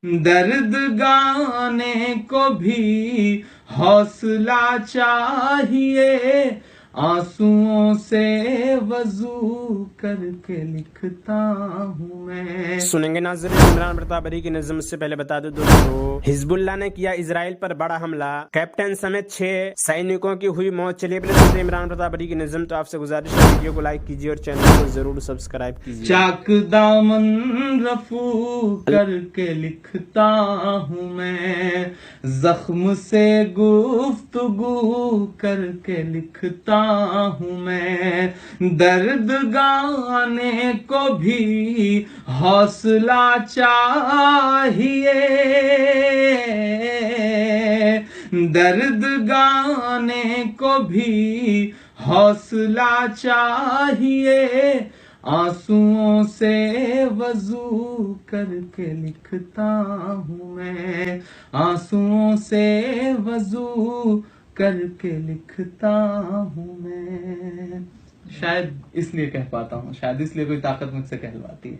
दर्द गाने को भी हौसला चाहिए, आंसुओं से वजू करके लिखता हूँ मैं। सुनेंगे नाज़रीन, इमरान प्रतापरी की नज़म से पहले बता दो दोस्तों, हिजबुल्लाह ने किया इजराइल पर बड़ा हमला, कैप्टन समेत 6 सैनिकों की हुई मौत। चलिए पहले इमरान प्रतापरी की नज़म। तो आपसे गुजारिश है वीडियो को लाइक कीजिए और चैनल को जरूर सब्सक्राइब कीजिए। चाक दामन रफू करके लिखता हूँ मैं, जख्म से गुफ्तगू करके लिखता हूँ मैं, दर्द गाने को भी हौसला चाहिए, दर्द गाने को भी हौसला चाहिए, आंसुओं से वजू करके लिखता हूँ मैं, आंसुओं से वजू करके लिखता हूँ मैं। शायद इसलिए कह पाता हूँ, शायद इसलिए कोई ताकत मुझसे कहलवाती है।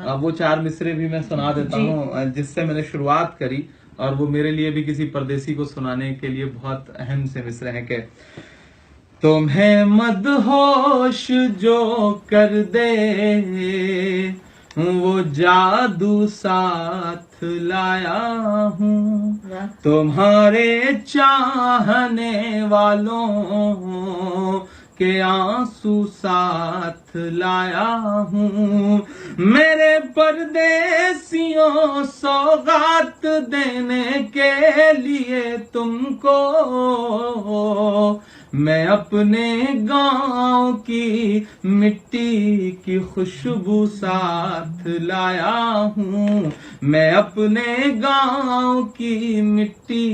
अब वो 4 मिसरे भी मैं सुना देता हूँ जिससे मैंने शुरुआत करी, और वो मेरे लिए भी किसी परदेसी को सुनाने के लिए बहुत अहम से मिसरे हैं कि तुम्हें मदहोश जो कर दे वो जादू साथ लाया हूँ, तुम्हारे चाहने वालों के आंसू साथ लाया हूँ, मेरे परदेसियों सौगात देने के लिए तुमको मैं अपने गांव की मिट्टी की खुशबू साथ लाया हूँ, मैं अपने गांव की मिट्टी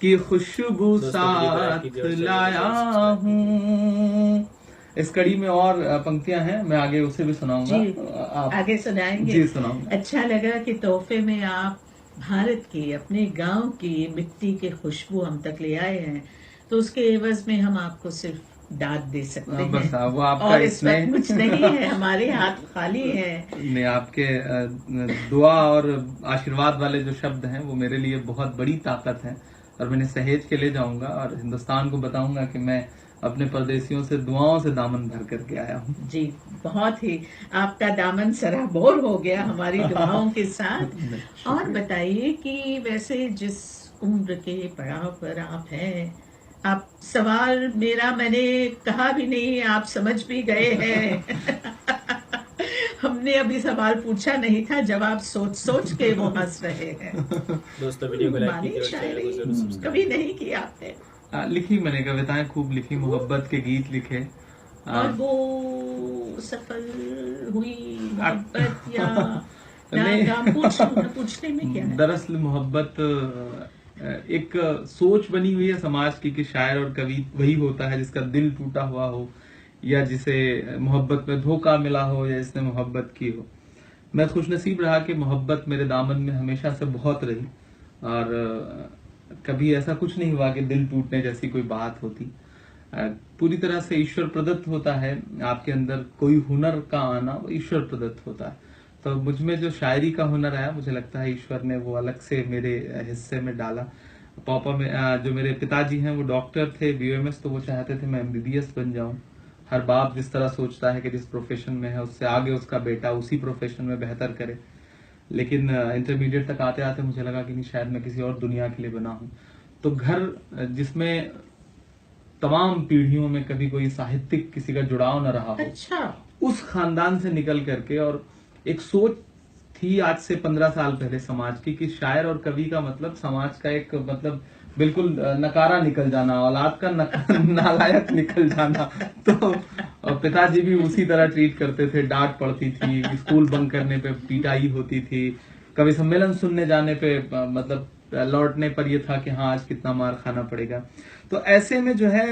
की खुशबू साथ लाया हूँ। इस कड़ी में और पंक्तियां हैं, मैं आगे उसे भी सुनाऊंगा। आप आगे सुनाएंगे? जी सुनाऊंगा। अच्छा लगा कि तोहफे में आप भारत की, अपने गांव की मिट्टी के खुशबू हम तक ले आए हैं, तो उसके एवज में हम आपको सिर्फ दाद दे सकते हैं। बस वो आपका और इस वक्त कुछ नहीं है, हमारे हाथ खाली हैं। मैं आपके दुआ और आशीर्वाद वाले जो शब्द हैं वो मेरे लिए बहुत बड़ी ताकत है, और मैंने सहेज के ले जाऊंगा और हिंदुस्तान को बताऊंगा कि मैं अपने परदेसियों से दुआओं से दामन भर करके आया हूँ। जी, बहुत ही आपका दामन सराबोर हो गया हमारी दुआओं के साथ। और बताइए कि वैसे जिस उम्र के पड़ाव पर आप हैं, आप सवाल मेरा मैंने कहा भी नहीं, आप समझ भी गए हैं। हमने अभी सवाल पूछा नहीं था, जवाब सोच सोच के वो हंस रहे हैं। दोस्तों वीडियो को लाइक कीजिए और चैनल को जरूर सब्सक्राइब कभी नहीं किया आपने? लिखी मैंने कविताएं खूब लिखी, मोहब्बत के गीत लिखे। और वो सफल हुई मोहब्बत या नाकाम? पूछने में क्या है? दरअसल मोहब्बत एक सोच बनी हुई है समाज की कि शायर और कवि वही होता है जिसका दिल टूटा हुआ हो, या जिसे मोहब्बत में धोखा मिला हो, या जिसने मोहब्बत की हो। मैं खुशनसीब रहा कि मोहब्बत मेरे दामन में हमेशा से बहुत रही, और कभी ऐसा कुछ नहीं हुआ कि दिल टूटने जैसी कोई बात होती। पूरी तरह से ईश्वर प्रदत्त होता है, आपके अंदर कोई हुनर का आना वो ईश्वर प्रदत्त होता है। तो मुझ में जो शायरी का हुनर आया, मुझे लगता है ईश्वर ने वो अलग से मेरे हिस्से में डाला। पापा में जो मेरे पिताजी हैं वो डॉक्टर थे, बीओएमएस, तो वो चाहते थे मैं एमबीबीएस बन जाऊं। हर बाप जिस तरह सोचता है कि जिस प्रोफेशन में है उससे आगे उसका बेटा उसी प्रोफेशन में बेहतर करे, लेकिन इंटरमीडिएट तक आते आते मुझे लगा कि नहीं, शायद मैं किसी और दुनिया के लिए बना हूं। तो घर जिसमें तमाम पीढ़ियों में कभी कोई साहित्यिक किसी का जुड़ाव न रहा हो, अच्छा, उस खानदान से निकल करके, और एक सोच थी आज से 15 साल पहले समाज की कि शायर और कवि का मतलब समाज का एक मतलब बिल्कुल नकारा निकल जाना, औलाद का नालायक निकल जाना। तो पिताजी भी उसी तरह ट्रीट करते थे, डांट पड़ती थी, स्कूल बंक करने पे पिटाई होती थी, कवि सम्मेलन सुनने जाने पे मतलब लौटने पर यह था कि हाँ आज कितना मार खाना पड़ेगा। तो ऐसे में जो है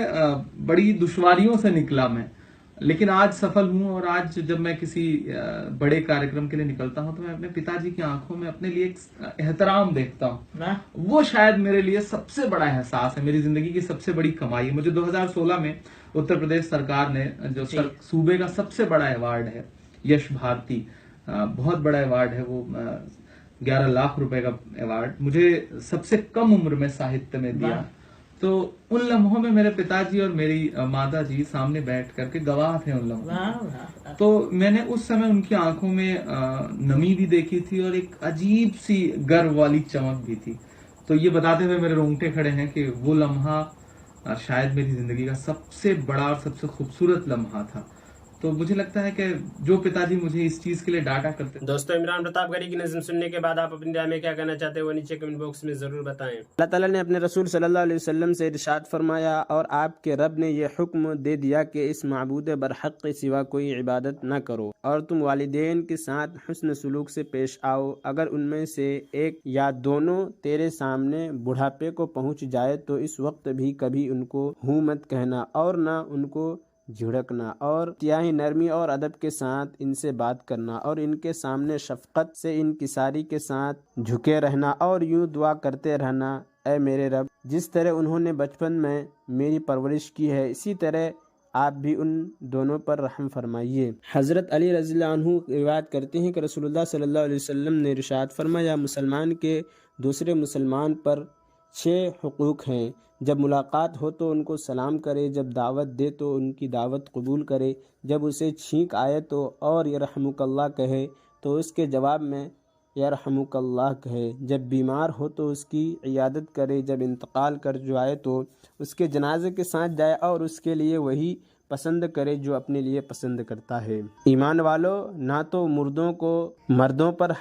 बड़ी दुश्वारियों से निकला मैं, लेकिन आज सफल हूं। और आज जब मैं किसी बड़े कार्यक्रम के लिए निकलता हूं तो मैं अपने पिताजी की आंखों में अपने लिए एक एहतराम देखता हूं। वो शायद मेरे लिए सबसे बड़ा एहसास है, मेरी जिंदगी की सबसे बड़ी कमाई। मुझे 2016 में उत्तर प्रदेश सरकार ने जो सूबे का सबसे बड़ा अवार्ड है, यश भारती, बहुत बड़ा अवार्ड है वो, 11 लाख रुपए का अवार्ड मुझे सबसे कम उम्र में साहित्य में दिया। वाह। तो उन लम्हों में मेरे पिताजी और मेरी माता जी सामने बैठ करके गवाह थे उन लम्हों वाह के। वाह। तो मैंने उस समय उनकी आंखों में नमी भी देखी थी और एक अजीब सी गर्व वाली चमक भी थी। तो ये बताते हुए मेरे रोंगटे खड़े हैं कि वो लम्हा शायद मेरी जिंदगी का सबसे बड़ा और सबसे खूबसूरत लम्हा था। तो मुझे लगता है कि जो पिताजी मुझे इस चीज के लिए डांटा करते। दोस्तों, इमरान प्रतापगढ़ी की नज़्म सुनने के बाद आप अपनी राय में क्या कहना चाहते हैं वो नीचे कमेंट बॉक्स में जरूर बताएं। अल्लाह ताला ने अपने रसूल सल्लल्लाहु अलैहि वसल्लम से इरशाद फरमाया और आपके रब ने यह हुक्म दे दिया कि इस माबूद बरहक के सिवा कोई इबादत न करो और तुम वालिदैन के साथ हुस्न सलूक से पेश आओ। अगर उनमें से एक या दोनों तेरे सामने बुढ़ापे को पहुंच जाए तो इस वक्त भी कभी उनको हूँ मत कहना और न उनको झिड़कना और इंतहाई नरमी और अदब के साथ इनसे बात करना और इनके सामने शफकत से इनकिसारी के साथ झुके रहना और यूं दुआ करते रहना, ऐ मेरे रब, जिस तरह उन्होंने बचपन में मेरी परवरिश की है इसी तरह आप भी उन दोनों पर रहम फरमाइए। हज़रत अली रज़ियल्लाहु अन्हु रिवायत करते हैं कि रसूलुल्लाह सल्लल्लाहु अलैहि वसल्लम ने इरशाद फरमाया, मुसलमान के दूसरे मुसलमान पर 6 हुकूक हैं। जब मुलाकात हो तो उनको सलाम करे, जब दावत दे तो उनकी दावत कबूल करे, जब उसे छींक आए तो और यरहमुकल्लाह कहे तो उसके जवाब में यरहमुकल्लाह कहे, जब बीमार हो तो उसकी इयादत करे, जब इंतकाल कर जाए तो उसके जनाजे के साथ जाए और उसके लिए वही पसंद करे जो अपने लिए पसंद करता है। ईमान वालों, ना तो मर्दों को मर्दों पर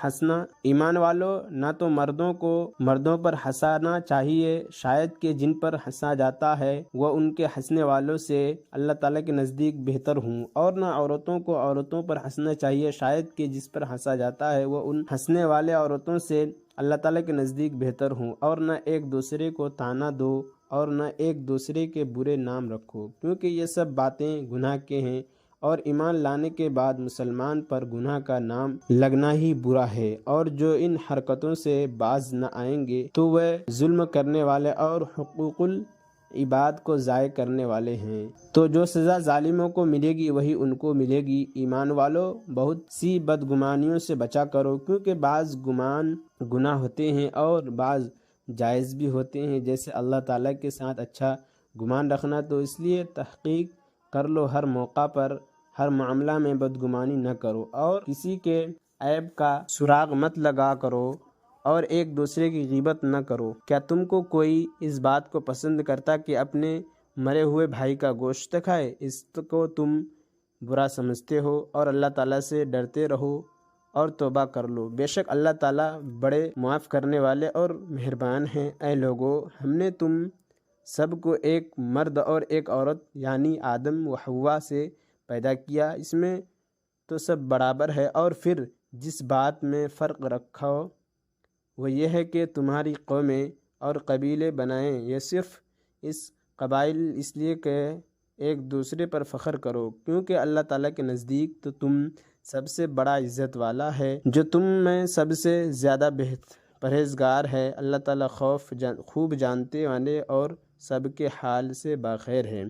हंसाना चाहिए, शायद कि जिन पर हंसा जाता है वह उनके हंसने वालों से अल्लाह ताला के नज़दीक बेहतर हूँ, और ना औरतों को औरतों पर हंसना चाहिए, शायद कि जिस पर हंसा जाता है वह उन हंसने वाले औरतों से अल्लाह ताला के नज़दीक बेहतर हूँ। और न एक दूसरे को ताना दो और न एक दूसरे के बुरे नाम रखो, क्योंकि ये सब बातें गुनाह के हैं और ईमान लाने के बाद मुसलमान पर गुनाह का नाम लगना ही बुरा है। और जो इन हरकतों से बाज न आएंगे तो वह जुल्म करने वाले और हुकूकुल इबाद को ज़ाय करने वाले हैं। तो जो सज़ा जालिमों को मिलेगी वही उनको मिलेगी। ईमान वालों, बहुत सी बदगुमानियों से बचा करो, क्योंकि बाज़ गुमान गुनाह होते हैं और बाज़ जायज़ भी होते हैं, जैसे अल्लाह ताला के साथ अच्छा गुमान रखना। तो इसलिए तहक़ीक़ कर लो, हर मौका पर हर मामला में बदगुमानी न करो और किसी के ऐब का सुराग मत लगा करो और एक दूसरे की ग़ीबत न करो। क्या तुमको कोई इस बात को पसंद करता कि अपने मरे हुए भाई का गोश्त खाए? इसको तुम बुरा समझते हो और अल्लाह ताला से डरते रहो और तौबा कर लो। बेशक अल्लाह ताला बड़े माफ़ करने वाले और मेहरबान हैं। ऐ लोगो, हमने तुम सबको एक मर्द और एक औरत यानी आदम व हव्वा से पैदा किया, इसमें तो सब बराबर है। और फिर जिस बात में फ़र्क रखा वह यह है कि तुम्हारी कौमें और कबीले बनाएं। यह सिर्फ़ इस कबाइल इसलिए कि एक दूसरे पर फ़ख्र करो, क्योंकि अल्लाह ताला के नज़दीक तो तुम सबसे बड़ा इज़्ज़त वाला है, जो तुम में सबसे ज़्यादा परहेज़गार है। अल्लाह ताला खूब जानते वाले और सबके हाल से बाखैर है।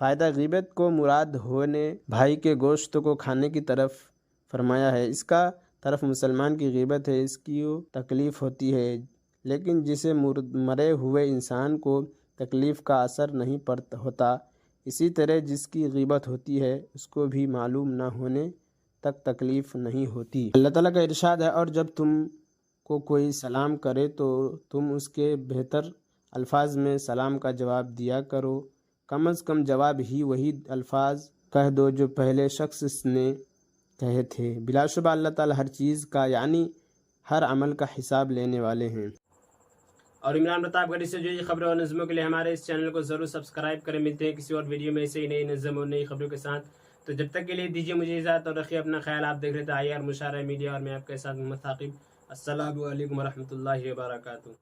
फ़ायदा ग़ीबत को मुराद होने भाई के गोश्त को खाने की तरफ फरमाया है। इसका तरफ मुसलमान की ग़ीबत है, इसकी तकलीफ़ होती है, लेकिन जिसे मरे हुए इंसान को तकलीफ़ का असर नहीं होता, इसी तरह जिसकी ग़ीबत होती है उसको भी मालूम न होने तक तकलीफ़ नहीं होती। अल्लाह ताला का इरशाद है, और जब तुम को कोई सलाम करे तो तुम उसके बेहतर अल्फाज में सलाम का जवाब दिया करो। कम अज़ कम जवाब ही वही अल्फाज कह दो जो पहले शख्स ने कहे थे। बिलाशुबा अल्लाह ताला हर चीज़ का यानी हर अमल का हिसाब लेने वाले हैं। और इमरान प्रतापगढ़ी से जो ये खबरों और नज़मों के लिए हमारे इस चैनल को ज़रूर सब्सक्राइब करें। मिलते हैं किसी और वीडियो में ऐसे ही नई नज़म और नई खबरों के साथ। तो जब तक के लिए दीजिए मुझे इजाज़त और रखिए अपना ख्याल। आप देख रहे थे IR मुशारा मीडिया और मैं आपके साथ मोहम्मद साकिब। अस्सलामु अलैकुम व रहमतुल्लाहि व बरकातुहू।